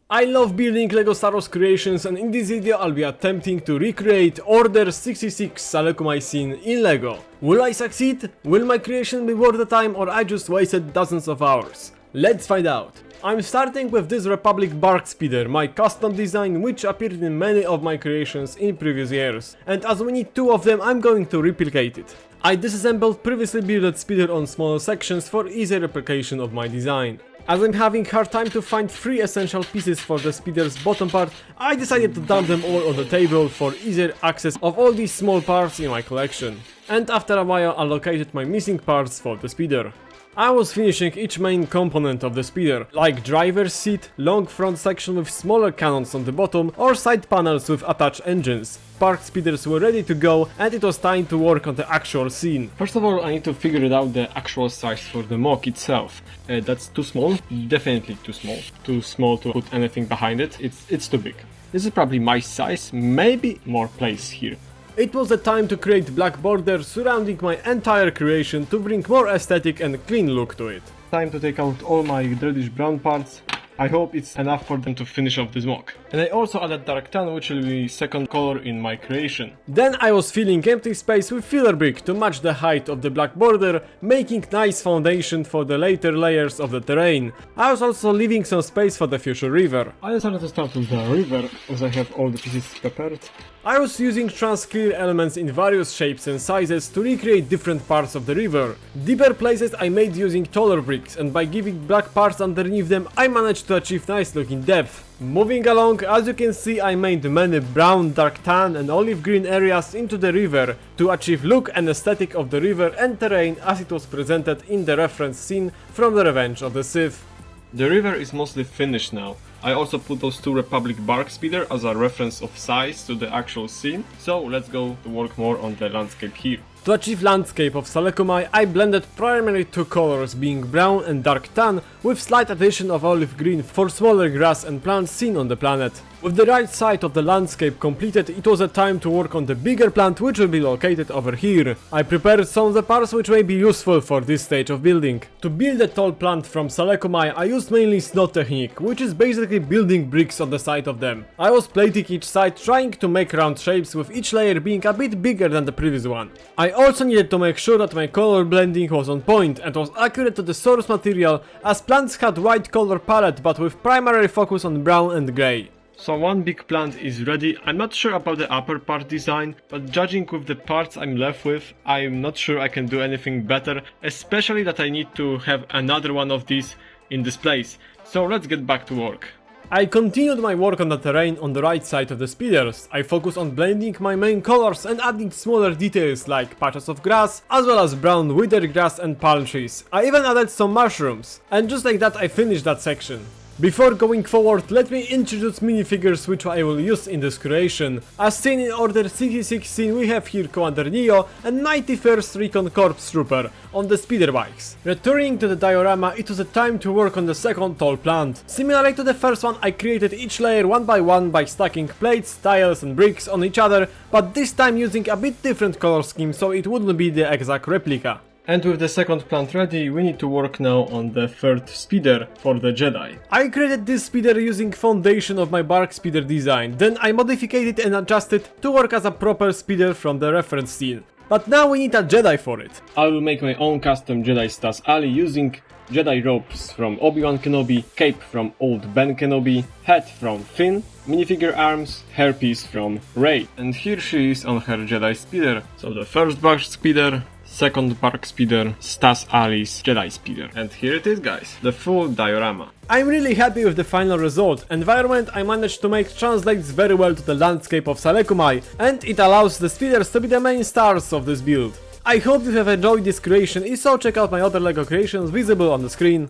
I love building LEGO Star Wars creations, and in this video I'll be attempting to recreate Order 66 Saleucami scene in LEGO. Will I succeed? Will my creation be worth the time, or I just wasted dozens of hours? Let's find out. I'm starting with this Republic Bark Speeder, my custom design which appeared in many of my creations in previous years. And as we need two of them, I'm going to replicate it. I disassembled previously built speeder on smaller sections for easy replication of my design. As I'm having hard time to find 3 essential pieces for the speeder's bottom part, I decided to dump them all on the table for easier access of all these small parts in my collection. And after a while allocated my missing parts for the speeder. I was finishing each main component of the speeder, like driver's seat, long front section with smaller cannons on the bottom, or side panels with attached engines. Park speeders were ready to go, and it was time to work on the actual scene. First of all, I need to figure out the actual size for the MOC itself. That's too small, definitely too small. Too small to put anything behind it, it's too big. This is probably my size, maybe more place here. It was the time to create black border surrounding my entire creation to bring more aesthetic and clean look to it. Time to take out all my reddish brown parts. I hope it's enough for them to finish off this MOC. And I also added dark tan, which will be second color in my creation. Then I was filling empty space with filler brick to match the height of the black border, making nice foundation for the later layers of the terrain. I was also leaving some space for the future river. I decided to start with the river, as I have all the pieces prepared. I was using trans-clear elements in various shapes and sizes to recreate different parts of the river. Deeper places I made using taller bricks, and by giving black parts underneath them I managed to achieve nice looking depth. Moving along, as you can see, I made many brown, dark tan and olive green areas into the river to achieve look and aesthetic of the river and terrain as it was presented in the reference scene from the Revenge of the Sith. The river is mostly finished now. I also put those 2 Republic Bark Speeder as a reference of size to the actual scene, so let's go to work more on the landscape here. To achieve landscape of Saleucami, I blended primarily 2 colors, being brown and dark tan, with slight addition of olive green for smaller grass and plants seen on the planet. With the right side of the landscape completed, it was a time to work on the bigger plant which will be located over here. I prepared some of the parts which may be useful for this stage of building. To build a tall plant from Saleucami, I used mainly snot technique, which is basically building bricks on the side of them. I was plating each side, trying to make round shapes, with each layer being a bit bigger than the previous one. I also needed to make sure that my color blending was on point and was accurate to the source material, as plants had white color palette but with primary focus on brown and grey. So one big plant is ready. I'm not sure about the upper part design, but judging with the parts I'm left with, I'm not sure I can do anything better, especially that I need to have another one of these in this place. So let's get back to work. I continued my work on the terrain on the right side of the speeders. I focused on blending my main colors and adding smaller details like patches of grass, as well as brown withered grass and palm trees. I even added some mushrooms. And just like that I finished that section. Before going forward, let me introduce minifigures which I will use in this creation. As seen in Order 66 scene, we have here Commander Neo and 91st Recon Corps Trooper on the speeder bikes. Returning to the diorama, it was a time to work on the second tall plant. Similarly to the first one, I created each layer one by one by stacking plates, tiles and bricks on each other, but this time using a bit different color scheme so it wouldn't be the exact replica. And with the second plant ready, we need to work now on the third speeder for the Jedi. I created this speeder using foundation of my Bark Speeder design, then I modified it and adjusted to work as a proper speeder from the reference scene. But now we need a Jedi for it. I will make my own custom Jedi Stas Ali using Jedi robes from Obi-Wan Kenobi, cape from Old Ben Kenobi, hat from Finn, minifigure arms, hairpiece from Rey. And here she is on her Jedi speeder. So the first Bark Speeder, second Bark Speeder, Stas Ali's Jedi Speeder. And here it is, guys, the full diorama. I'm really happy with the final result. Environment I managed to make translates very well to the landscape of Saleucami, and it allows the speeders to be the main stars of this build. I hope you have enjoyed this creation, if so check out my other LEGO creations visible on the screen.